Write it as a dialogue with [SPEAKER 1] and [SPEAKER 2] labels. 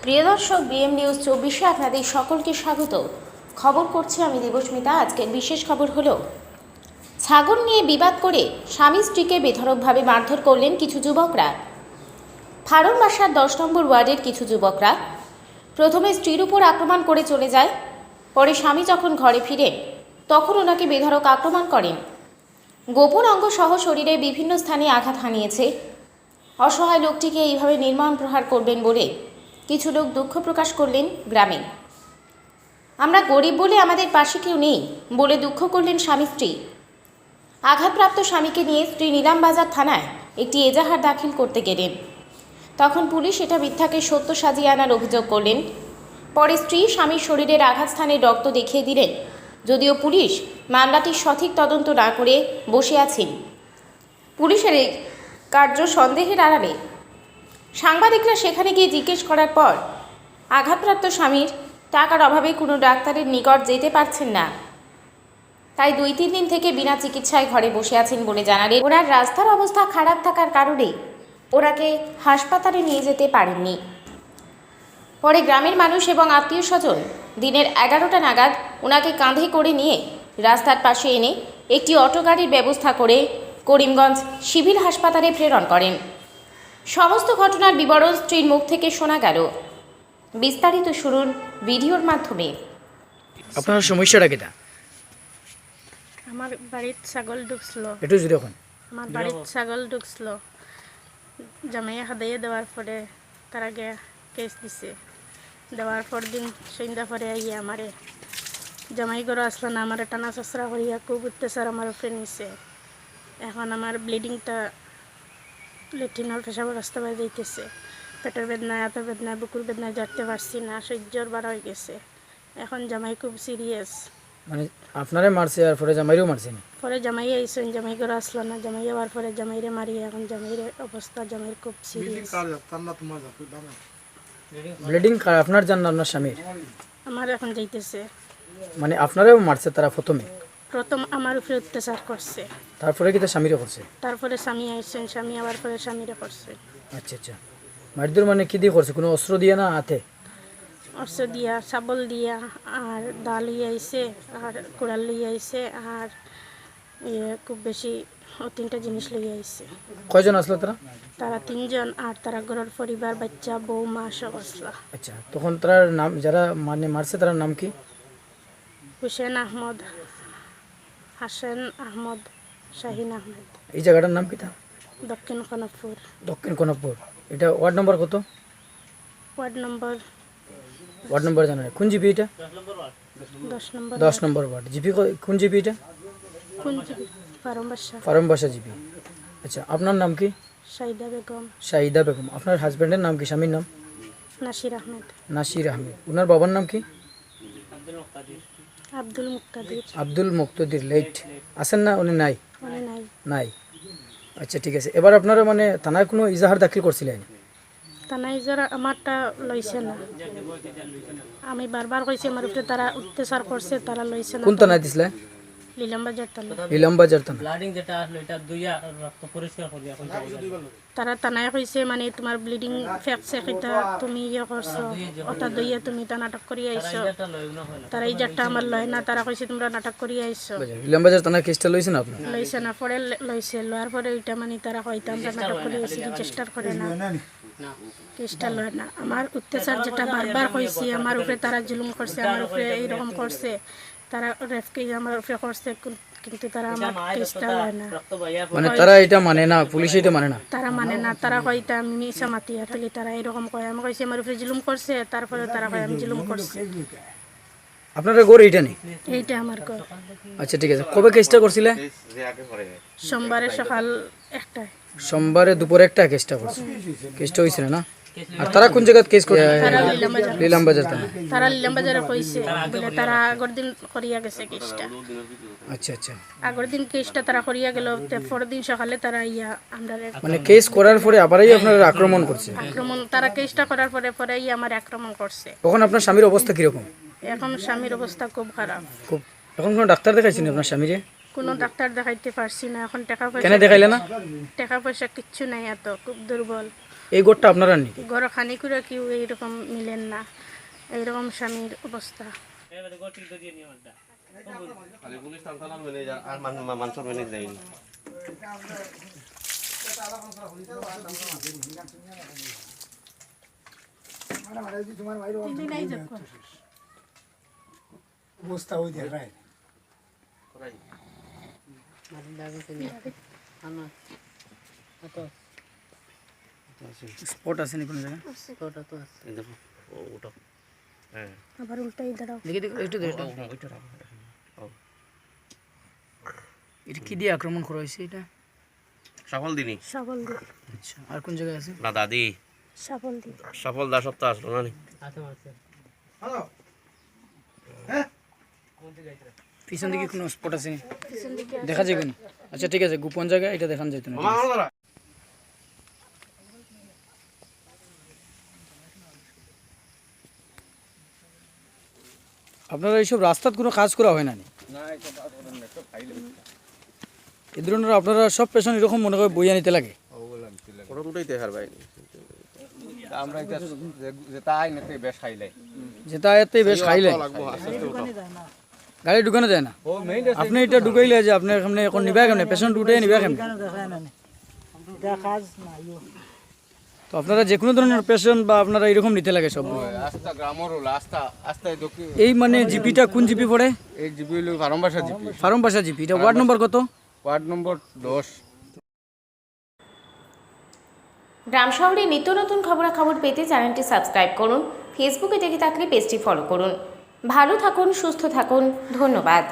[SPEAKER 1] প্রিয় দর্শক, BM news 24-এ আপনাদের সকলকে স্বাগত। খবর করছি আমি দেবস্মিতা। আজকের বিশেষ খবর হলো, ছাগল নিয়ে বিবাদ করে স্বামী স্ত্রীকে বেধড়কভাবে মারধর করলেন কিছু যুবকরা। ফারুনবাসার 10 নম্বর ওয়ার্ডের কিছু যুবকরা প্রথমে স্ত্রীর উপর আক্রমণ করে চলে যায়। পরে স্বামী যখন ঘরে ফিরেন তখন ওনাকে বেধড়ক আক্রমণ করেন। গোপন অঙ্গ সহ শরীরে বিভিন্ন স্থানে আঘাত হানিয়েছে। অসহায় লোকটিকে এইভাবে নির্মম প্রহার করবেন বলে কিছু লোক দুঃখ প্রকাশ করলেন গ্রামে। আমরা গরিব বলে আমাদের পাশে কেউ নেই বলে দুঃখ করলেন স্বামী স্ত্রী। আঘাতপ্রাপ্ত স্বামীকে নিয়ে স্ত্রী নিলামবাজার থানায় একটি এজাহার দাখিল করতে গেলেন। তখন পুলিশ এটা মিথ্যাকে সত্য সাজিয়ে আনার অভিযোগ করলেন। পরে স্ত্রী স্বামীর শরীরের আঘাত স্থানে রক্ত দেখিয়ে দিলেন। যদিও পুলিশ মামলাটির সঠিক তদন্ত না করে বসে আছেন। পুলিশের এই কার্য সন্দেহের আড়ালে সাংবাদিকরা সেখানে গিয়ে জিজ্ঞেস করার পর আঘাতপ্রাপ্ত স্বামীর টাকার অভাবে কোনো ডাক্তারের নিকট যেতে পারছেন না, তাই 2-3 দিন থেকে বিনা চিকিৎসায় ঘরে বসে আছেন বলে জানালেন। ওনার রাস্তার অবস্থা খারাপ থাকার কারণে ওনাকে হাসপাতালে নিয়ে যেতে পারেননি। পরে গ্রামের মানুষ এবং আত্মীয় স্বজন দিনের 11টা নাগাদ ওনাকে কাঁধে করে নিয়ে রাস্তার পাশে এনে একটি অটো গাড়ির ব্যবস্থা করে করিমগঞ্জ সিভিল হাসপাতালে প্রেরণ করেন। সমস্ত ঘটনার বিবরণ স্ত্রীর মুখ থেকে শোনা গেল। বিস্তারিত শুনুন ভিডিওর মাধ্যমে।
[SPEAKER 2] আপনার সমস্যাটা কিটা?
[SPEAKER 3] আমার বাড়িত ছাগল ঢুকছিল।
[SPEAKER 2] একটু যদি এখন
[SPEAKER 3] আমার বাড়িত ছাগল ঢুকছিল, জামাইয়া হাদাইয়া দেওয়ার পরে তার আগে কেস দিছে। দেওয়ার পর দিন সন্ধ্যা পরে আইয়া আমারে জামাই করে আসলো না, আমার টানা চসরা করিয়া খুব অত্যাচার আমার উপরে নিছে। এখন আমার ব্লিডিংটা লেট্রিনের পেশাব রাস্তা বাইরে যাইতেছে। পেটের বেদনায়, হাতের বেদনায়, বুকুর বেদনায় জারতে পারছি না, সহ্যর বার হয়ে গেছে। এখন জামাই খুব সিরিয়াস।
[SPEAKER 2] মানে আপনারে মারছে আর পরে জামাইরেও মারছেন?
[SPEAKER 3] পরে জামাই আইসেন, জামাই করে আসলো না, জামাই আবার পরে জামাইরে মারি। এখন জামাইরে অবস্থা, জামাইয়ের খুব সিরিয়াস।
[SPEAKER 2] ব্লিডিং কার? আপনার জান না আপনার স্বামীর?
[SPEAKER 3] আমার এখন যাইতেছে।
[SPEAKER 2] মানে আপনারেও মারছে তারা প্রথমে?
[SPEAKER 3] প্রথম আমার উপরে অত্যাচার করছে,
[SPEAKER 2] তারপরে কি তার স্বামীরও করছে?
[SPEAKER 3] তারপরে স্বামী আইসেন, স্বামী আবার পরে স্বামীরে করছে।
[SPEAKER 2] আচ্ছা আচ্ছা। মারধর মানে কি দিয়ে করছে? কোনো অস্ত্র দিয়ে না হাতে?
[SPEAKER 3] অস্ত্র দিয়া, শাবল দিয়া, আর দা লইয়া আইসে, আর কোড়াল লইয়া আইসে, আর খুব বেশি 3টা জিনিস লইয়া আইসে।
[SPEAKER 2] কয়জন আসলো তারা?
[SPEAKER 3] তারা 3 জন, আর তারা ঘরের পরিবার, বাচ্চা, বউ, মা সব আসলা।
[SPEAKER 2] আচ্ছা, তখন তার নাম, যারা মানে মারছে তার নাম কি?
[SPEAKER 3] হুসেন আহমদ, হাসান আহমদ, শাহিন আহমেদ।
[SPEAKER 2] এই জায়গাটার নাম কি? তা
[SPEAKER 3] দক্ষিণ কনকপুর।
[SPEAKER 2] দক্ষিণ কনকপুর। এটা ওয়ার্ড নম্বর কত?
[SPEAKER 3] ওয়ার্ড
[SPEAKER 2] নম্বর জানা নেই। কোন জিপি এটা? 10 নম্বর ওয়ার্ড। জিপি কোন জিপি এটা? ফারুনবাসা জিপি। আচ্ছা, আপনার নাম কি?
[SPEAKER 3] শাহিদা বেগম।
[SPEAKER 2] শাহিদা বেগম। আপনার হাজব্যান্ডের নাম কি, স্বামীর নাম?
[SPEAKER 3] নাসির আহমেদ।
[SPEAKER 2] নাসির আহমেদ। ওনার বাবার নাম কি?
[SPEAKER 3] আব্দুল মুক্তাদির।
[SPEAKER 2] আব্দুল মুক্তাদির। লেট আছেন না? উনি নাই?
[SPEAKER 3] উনি নাই।
[SPEAKER 2] নাই। আচ্ছা ঠিক আছে। এবার আপনারা মানে থানায় কোনো ইজাহার দাখিল করছিলেন?
[SPEAKER 3] থানায় যারা আমারটা লইছে না, আমি বারবার কইছি আমার উপরে তারা অত্যাচার করছে, তারা লইছে না।
[SPEAKER 2] কোন থানায় দিছিলে?
[SPEAKER 3] লিলামবাজার থানা।
[SPEAKER 2] লিলামবাজার থানা।
[SPEAKER 3] তারা থানায় কইছে মানে তোমার ব্লিডিং ফেকছে, এটা তুমি ইয়ে করছো, ওটা দইয়া তুমি তা নাটক করিয়া আইছো। তারা এই জাতটা আমার লয় না, তারা কইছে তোমরা নাটক করিয়া আইছো।
[SPEAKER 2] লিলামবাজার থানায় কেসটা লইছেন আপনি?
[SPEAKER 3] লইছে না, পরে লইছে। লওয়ার পরে ওইটা মানে তারা হয়তো আমরা নাটক করিয়া আইছি, রেজিস্টার করে না, কেসটা লয় না। আমার অত্যাচার যেটা বারবার কইছি, আমার উপরে তারা জুলুম করছে, আমার উপরে এইরকম করছে, তারা রেফকে আমার উপরে করছে, কিন্তু তারা আমার কেসটা লয় না।
[SPEAKER 2] মানে তারা এটা মানে না, পুলিশ এটা মানে না?
[SPEAKER 3] তারা মানে না, তারা কয়টা আমি মিশা মাতিয়া থাকি, তারা এরকম কয়। আমি কইছি আমার উপরে জুলুম করছে, তারপরে তারা কয় আমি জুলুম করছি।
[SPEAKER 2] আপনারা গড় এইটা নেই?
[SPEAKER 3] এইটা আমার ঘর।
[SPEAKER 2] আচ্ছা ঠিক আছে। কবে কেসটা করছিলে?
[SPEAKER 3] সোমবারে সকাল 1টায়।
[SPEAKER 2] সোমবারে দুপুরে 1টা কেসটা করছে। কেসটা হয়েছিল না? আর তারা কোন জায়গায় কেস করে? লিলামবাজার থানা।
[SPEAKER 3] তারা লিলামবাজারে কইছে বলে তারা আগের দিন করিয়া গেছে কেসটা।
[SPEAKER 2] আচ্ছা আচ্ছা।
[SPEAKER 3] আগের দিন কেসটা তারা করিয়া গেল, পরের দিন সকালে তারা ইয়া আমরা
[SPEAKER 2] মানে কেস করার পরে আবারই আপনারা আক্রমণ করছে?
[SPEAKER 3] আক্রমণ, তারা কেসটা করার পরে পরেই আমার আক্রমণ করছে।
[SPEAKER 2] তখন আপনার স্বামীর অবস্থা কিরকম?
[SPEAKER 3] এখন স্বামীর অবস্থা খুব খারাপ।
[SPEAKER 2] খুব। এখন কোনো ডাক্তার দেখাইছেন আপনার স্বামীরে?
[SPEAKER 3] কোনো ডাক্তার দেখাইতে পারছি না। এখন টাকা পয়সা,
[SPEAKER 2] কেন দেখাইলে না?
[SPEAKER 3] টাকা পয়সা কিচ্ছু নাই, এত খুব দুর্বল।
[SPEAKER 2] এই গোটটা আপনারা নি
[SPEAKER 3] গড় খানি করে কেউ এইরকম মিলেন না, এইরকম স্বামীর অবস্থা।
[SPEAKER 4] খালি পুলিশ টানটানা মেনে যায় আর মানুষের মেনে যায়নি।
[SPEAKER 5] অবস্থা হয়ে যায় রায়
[SPEAKER 2] স্পট আছে নি কোনো জায়গায়
[SPEAKER 4] এই দেখো ওটা হ্যাঁ
[SPEAKER 3] আবার উল্টাই দাঁড়াও।
[SPEAKER 2] দেখি দেখি একটু দেখো
[SPEAKER 4] ওইটা রাখো।
[SPEAKER 2] এটা কি দিয়ে আক্রমণ করা হয়েছে এটা?
[SPEAKER 4] সফল দিনই
[SPEAKER 3] সফল দি,
[SPEAKER 2] আচ্ছা আর কোন জায়গায় আছে?
[SPEAKER 4] না দাদি
[SPEAKER 3] সফল দি।
[SPEAKER 4] সফল দা সপ্তাহ আসলো না নি?
[SPEAKER 2] পিছন দিকে কোনো স্পট আছে নি
[SPEAKER 3] পিছন দিকে
[SPEAKER 2] দেখা যাবে না? আচ্ছা ঠিক আছে, গোপন জায়গা এটা দেখান যেত না। আপনারা এইসব রাস্তাত কোনো কাজ করা হয় না নি? এই ধরনের আপনারা সব পেশন এরকম মনে করে বইয়া নিতে লাগে?
[SPEAKER 4] ওটা দুটোই দেখার ভাই
[SPEAKER 6] আমরা এটা যেটা আই নেতে বেশ খাইলে
[SPEAKER 2] যেটা এতে বেশ খাইলে গাড়ি ঢুকানো যায় না। আপনি এটা ঢুকাইলে যে আপনি এখানে এখন নিবা কেমনে, পেশেন্ট উঠে নিবা কেমনে? তো আপনারা যে কোনো ধরনের পেশেন্ট বা আপনারা এরকম নিতে লাগে সব?
[SPEAKER 6] আস্তা গ্রামর হলো আস্তা আস্তা দক্ষি
[SPEAKER 2] এই মানে জিপিটা কোন জিপি পড়ে?
[SPEAKER 6] এই জিপি হলো ফার্মবাসা জিপি
[SPEAKER 2] ফার্মবাসা জিপি। এটা ওয়ার্ড নম্বর কত?
[SPEAKER 6] Ward number 10।
[SPEAKER 1] গ্রাম শহরে নিত্য নতুন খবরাখবর পেতে চ্যানেলটি সাবস্ক্রাইব করুন। ফেসবুকে দেখে থাকলে পেজটি ফলো করুন। ভালো থাকুন, সুস্থ থাকুন, ধন্যবাদ।